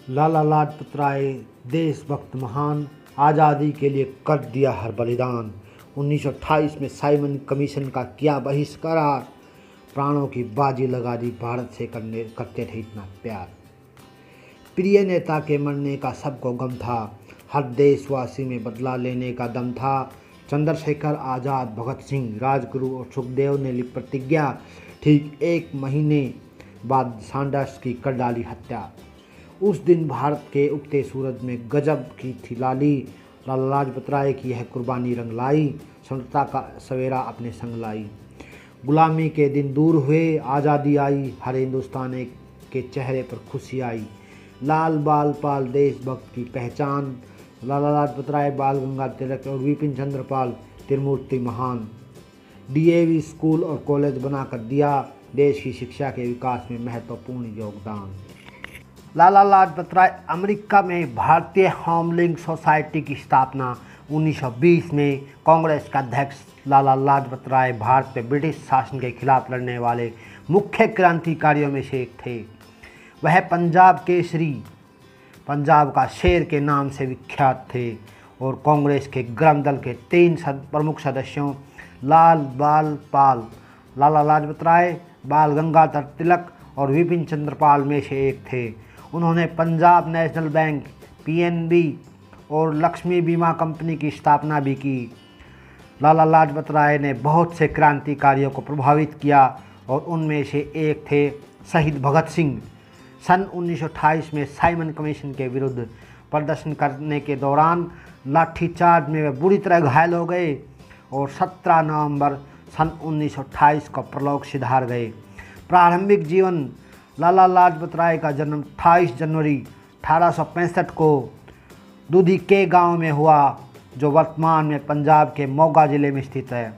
लाला लाजपत राय देशभक्त महान, आज़ादी के लिए कर दिया हर बलिदान। 1928 में साइमन कमीशन का किया बहिष्कार, प्राणों की बाजी लगा दी, भारत से करते थे इतना प्यार। प्रिय नेता के मरने का सबको गम था, हर देशवासी में बदला लेने का दम था। चंद्रशेखर आज़ाद, भगत सिंह, राजगुरु और सुखदेव ने ली प्रतिज्ञा, ठीक एक महीने बाद सैंडर्स की कर डाली हत्या। उस दिन भारत के उगते सूरज में गजब की थी लाली, लाला लाजपत राय की यह कुर्बानी रंग लाई, स्वतंत्रता का सवेरा अपने संग लाई। गुलामी के दिन दूर हुए, आज़ादी आई, हर हिंदुस्तानी के चेहरे पर खुशी आई। लाल बाल पाल देशभक्त की पहचान, लाला लाजपत राय, बाल गंगाधर तिलक और विपिन चंद्र पाल त्रिमूर्ति महान। डीएवी स्कूल और कॉलेज बनाकर दिया देश की शिक्षा के विकास में महत्वपूर्ण योगदान। लाला लाजपत राय अमेरिका में भारतीय होमलिंग सोसाइटी की स्थापना 1920 में। कांग्रेस का अध्यक्ष लाला लाजपत राय भारत में ब्रिटिश शासन के खिलाफ लड़ने वाले मुख्य क्रांतिकारियों में से एक थे। वह पंजाब केसरी, पंजाब का शेर के नाम से विख्यात थे और कांग्रेस के गृह दल के 3 प्रमुख सदस्यों लाल बाल पाल, लाला लाजपत राय, बाल गंगाधर तिलक और विपिन चंद्र पाल में से एक थे। उन्होंने पंजाब नेशनल बैंक, पीएनबी और लक्ष्मी बीमा कंपनी की स्थापना भी की। लाला लाजपत राय ने बहुत से क्रांतिकारियों को प्रभावित किया और उनमें से एक थे शहीद भगत सिंह। सन 1928 में साइमन कमीशन के विरुद्ध प्रदर्शन करने के दौरान लाठीचार्ज में वे बुरी तरह घायल हो गए और 17 नवंबर सन 1928 को परलोक सिधार गए। प्रारंभिक जीवन, लाला लाजपत राय का जन्म 28 जनवरी 1865 को दूधी के गांव में हुआ, जो वर्तमान में पंजाब के मोगा जिले में स्थित है।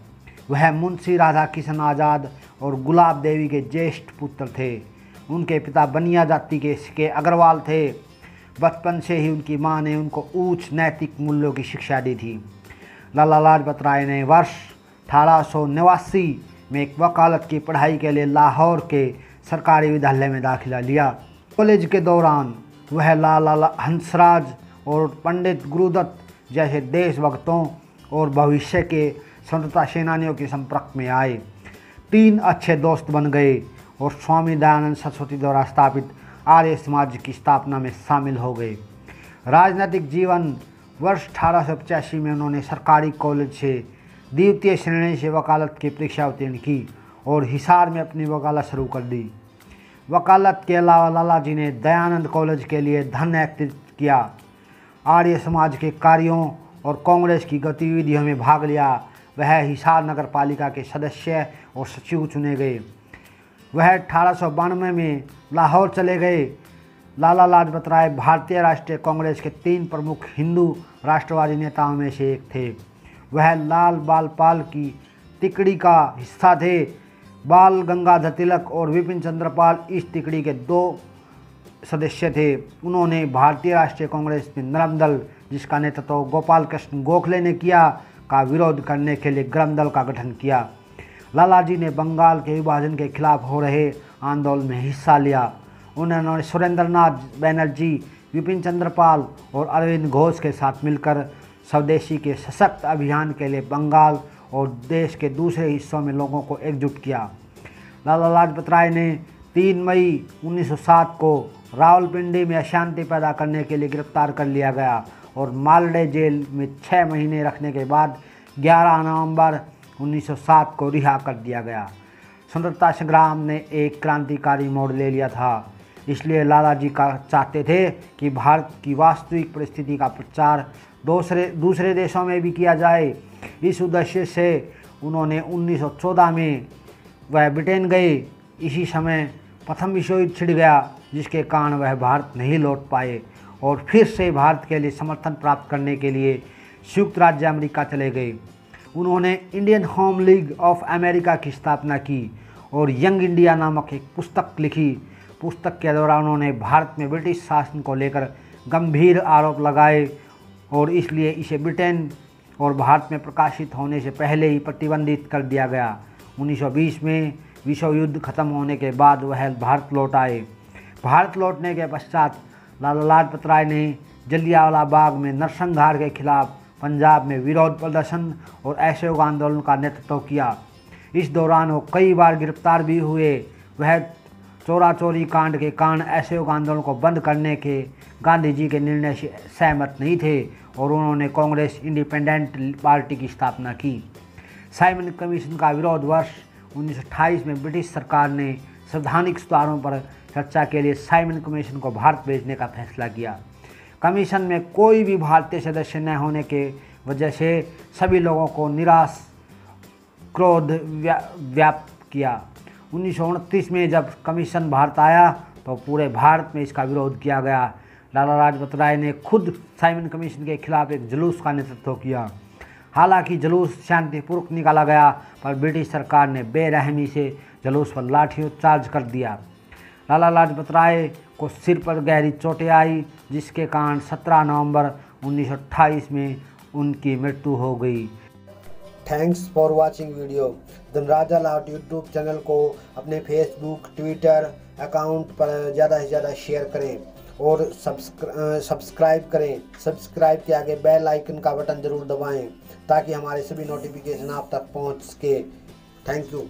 वह मुंशी राधा किशन आज़ाद और गुलाब देवी के ज्येष्ठ पुत्र थे। उनके पिता बनिया जाति के अग्रवाल थे। बचपन से ही उनकी मां ने उनको उच्च नैतिक मूल्यों की शिक्षा दी थी। लाला लाजपत राय ने वर्ष 1889 में एक वकालत की पढ़ाई के लिए लाहौर के सरकारी विद्यालय में दाखिला लिया। कॉलेज के दौरान वह लाला हंसराज और पंडित गुरुदत्त जैसे देशभक्तों और भविष्य के स्वतंत्रता सेनानियों के संपर्क में आए। 3 अच्छे दोस्त बन गए और स्वामी दयानंद सरस्वती द्वारा स्थापित आर्य समाज की स्थापना में शामिल हो गए। राजनीतिक जीवन, वर्ष 1885 में उन्होंने सरकारी कॉलेज से द्वितीय श्रेणी से वकालत की परीक्षा उत्तीर्ण की और हिसार में अपनी वकालत शुरू कर दी। वकालत के अलावा लाला जी ने दयानंद कॉलेज के लिए धन एकत्रित किया, आर्य समाज के कार्यों और कांग्रेस की गतिविधियों में भाग लिया। वह हिसार नगर पालिका के सदस्य और सचिव चुने गए। वह 1892 में लाहौर चले गए। लाला लाजपत राय भारतीय राष्ट्रीय कांग्रेस के 3 प्रमुख हिंदू राष्ट्रवादी नेताओं में से एक थे। वह लाल बाल पाल की तिकड़ी का हिस्सा थे। बाल गंगाधर तिलक और विपिन चंद्र पाल इस तिकड़ी के 2 सदस्य थे। उन्होंने भारतीय राष्ट्रीय कांग्रेस में नरम दल, जिसका नेतृत्व गोपाल कृष्ण गोखले ने किया, का विरोध करने के लिए गरम दल का गठन किया। लाला जी ने बंगाल के विभाजन के खिलाफ हो रहे आंदोलन में हिस्सा लिया। उन्होंने सुरेंद्रनाथ बनर्जी, विपिन चंद्र पाल और अरविंद घोष के साथ मिलकर स्वदेशी के सशक्त अभियान के लिए बंगाल और देश के दूसरे हिस्सों में लोगों को एकजुट किया। लाला लाजपत राय ने 3 मई 1907 को रावलपिंडी में अशांति पैदा करने के लिए गिरफ्तार कर लिया गया और मालडे जेल में 6 महीने रखने के बाद 11 नवंबर 1907 को रिहा कर दिया गया। स्वतंत्रता संग्राम ने एक क्रांतिकारी मोड़ ले लिया था, इसलिए लाला जी का चाहते थे कि भारत की वास्तविक परिस्थिति का प्रचार दूसरे देशों में भी किया जाए। इस उद्देश्य से उन्होंने 1914 में वह ब्रिटेन गए। इसी समय प्रथम विश्व युद्ध छिड़ गया, जिसके कारण वह भारत नहीं लौट पाए और फिर से भारत के लिए समर्थन प्राप्त करने के लिए संयुक्त राज्य अमेरिका चले गए। उन्होंने Indian home league of America की स्थापना की और यंग इंडिया नामक एक पुस्तक लिखी। पुस्तक के दौरान उन्होंने भारत में ब्रिटिश शासन को लेकर गंभीर आरोप लगाए और इसलिए इसे ब्रिटेन और भारत में प्रकाशित होने से पहले ही प्रतिबंधित कर दिया गया। 1920 में विश्व युद्ध खत्म होने के बाद वह भारत लौट आए। भारत लौटने के पश्चात लाला लाजपत राय ने जलियांवाला बाग में नरसंहार के खिलाफ पंजाब में विरोध प्रदर्शन और असहयोग आंदोलन का नेतृत्व किया। इस दौरान वो कई बार गिरफ्तार भी हुए। वह चोरा चोरी कांड के कारण असहयोग आंदोलन को बंद करने के गांधी जी के निर्णय से सहमत नहीं थे और उन्होंने कांग्रेस इंडिपेंडेंट पार्टी की स्थापना की। साइमन कमीशन का विरोध वर्ष 1928 में ब्रिटिश सरकार ने संवैधानिक सुधारों पर चर्चा के लिए साइमन कमीशन को भारत भेजने का फैसला किया। कमीशन में कोई भी भारतीय सदस्य न होने के वजह से सभी लोगों को निराश क्रोध व्याप्त किया। 1929 में जब कमीशन भारत आया तो पूरे भारत में इसका विरोध किया गया। लाला लाजपत राय ने खुद साइमन कमीशन के खिलाफ एक जुलूस का नेतृत्व किया। हालांकि जुलूस शांतिपूर्वक निकाला गया, पर ब्रिटिश सरकार ने बेरहमी से जुलूस पर लाठीचार्ज कर दिया। लाला लाजपत राय को सिर पर गहरी चोटें आई, जिसके कारण 17 नवंबर 1928 में उनकी मृत्यु हो गई। Thanks for watching video. धनराजा लाट यूट्यूब चैनल को अपने फेसबुक ट्विटर अकाउंट पर ज़्यादा से ज़्यादा शेयर करें और सब्सक्राइब करें। सब्सक्राइब के आगे बेल आइकन का बटन ज़रूर दबाएं ताकि हमारे सभी नोटिफिकेशन आप तक पहुंच सके। Thank you.